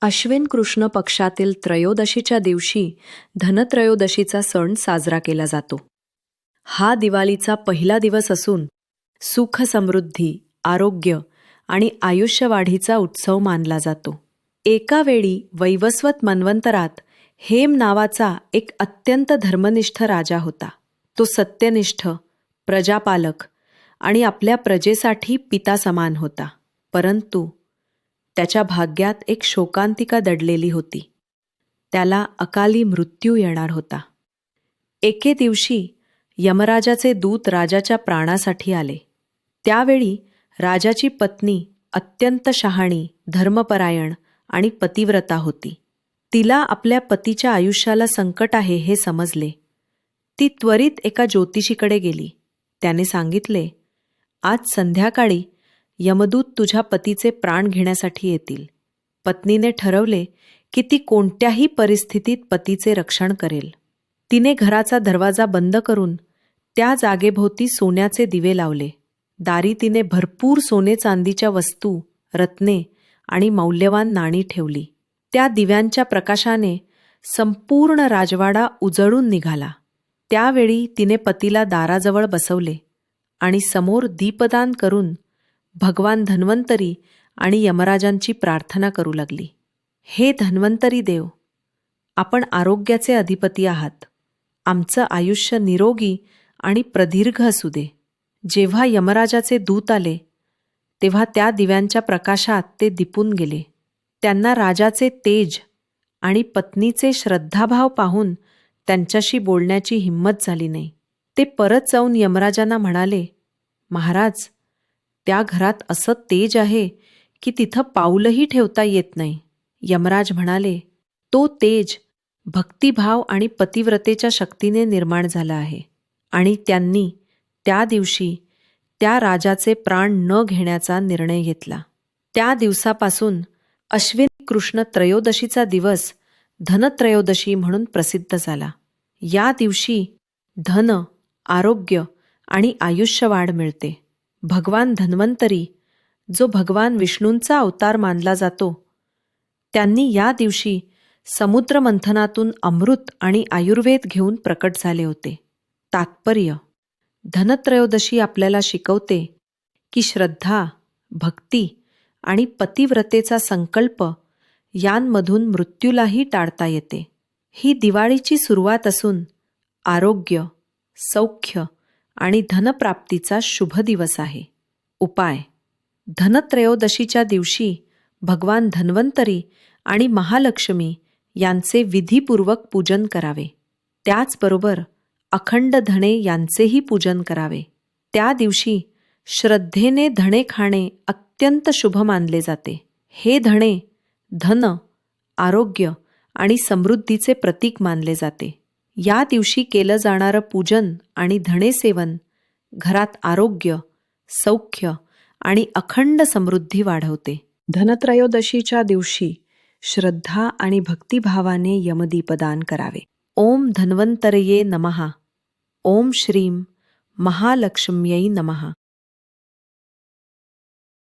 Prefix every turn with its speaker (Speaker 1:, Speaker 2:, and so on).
Speaker 1: अश्विन कृष्ण पक्षातील त्रयोदशीच्या दिवशी धनत्रयोदशीचा सण साजरा केला जातो. हा दिवाळीचा पहिला दिवस असून सुख समृद्धी, आरोग्य आणि आयुष्यवाढीचा उत्सव मानला जातो. एका वेळी वैवस्वत मन्वंतरात हेम नावाचा एक अत्यंत धर्मनिष्ठ राजा होता. तो सत्यनिष्ठ, प्रजापालक आणि आपल्या प्रजेसाठी पिता समान होता. परंतु त्याच्या भाग्यात एक शोकांतिका दडलेली होती. त्याला अकाली मृत्यू येणार होता. एके दिवशी यमराजाचे दूत राजाच्या प्राणासाठी आले. त्यावेळी राजाची पत्नी अत्यंत शहाणी, धर्मपरायण आणि पतिव्रता होती. तिला आपल्या पतीच्या आयुष्याला संकट आहे हे समजले. ती त्वरित एका ज्योतिषीकडे गेली. त्याने सांगितले, आज संध्याकाळी यमदूत तुझ्या पतीचे प्राण घेण्यासाठी येतील. पत्नीने ठरवले की ती कोणत्याही परिस्थितीत पतीचे रक्षण करेल. तिने घराचा दरवाजा बंद करून त्या जागेभोवती सोन्याचे दिवे लावले. दारी तिने भरपूर सोने चांदीच्या वस्तू, रत्ने आणि मौल्यवान नाणी ठेवली. त्या दिव्यांच्या प्रकाशाने संपूर्ण राजवाडा उजळून निघाला. त्यावेळी तिने पतीला दाराजवळ बसवले आणि समोर दीपदान करून भगवान धन्वंतरी आणि यमराजांची प्रार्थना करू लागली. हे धन्वंतरी देव, आपण आरोग्याचे अधिपती आहात. आमचं आयुष्य निरोगी आणि प्रदीर्घ असू दे. जेव्हा यमराजाचे दूत आले तेव्हा त्या दिव्यांच्या प्रकाशात ते दिपून गेले. त्यांना राजाचे तेज आणि पत्नीचे श्रद्धाभाव पाहून त्यांच्याशी बोलण्याची हिंमत झाली नाही. ते परत जाऊन यमराजांना म्हणाले, महाराज, त्या घरात असं तेज आहे की तिथं पाऊलही ठेवता येत नाही. यमराज म्हणाले, तो तेज भक्तिभाव आणि पतिव्रतेच्या शक्तीने निर्माण झाला आहे आणि त्यांनी त्या दिवशी त्या राजाचे प्राण न घेण्याचा निर्णय घेतला. त्या दिवसापासून अश्विन कृष्ण त्रयोदशीचा दिवस धनत्रयोदशी म्हणून प्रसिद्ध झाला. या दिवशी धन, आरोग्य आणि आयुष्यवाढ मिळते. भगवान धन्वंतरी, जो भगवान विष्णूंचा अवतार मानला जातो, त्यांनी या दिवशी समुद्र मंथनातून अमृत आणि आयुर्वेद घेऊन प्रकट झाले होते. तात्पर्य: धनत्रयोदशी आपल्याला शिकवते की श्रद्धा, भक्ती आणि पतिव्रतेचा संकल्प यांमधून मृत्यूलाही टाळता येते. ही दिवाळीची सुरुवात असून आरोग्य, सौख्य आणि धनप्राप्तीचा शुभ दिवस आहे. उपाय: धनत्रयोदशीच्या दिवशी भगवान धन्वंतरी आणि महालक्ष्मी यांचे विधीपूर्वक पूजन करावे. त्याचबरोबर अखंड धणे यांचेही पूजन करावे. त्या दिवशी श्रद्धेने धणे खाणे अत्यंत शुभ मानले जाते. हे धणे धन, आरोग्य आणि समृद्धीचे प्रतीक मानले जाते. या दिवशी केलं जाणारं पूजन आणि धणे सेवन घरात आरोग्य, सौख्य आणि अखंड समृद्धी वाढवते. धनत्रयोदशीच्या दिवशी श्रद्धा आणि भक्तिभावाने यमदीपदान करावे. ओम धन्वंतरये नमः. ओम श्रीं महालक्ष्म्यै नमः.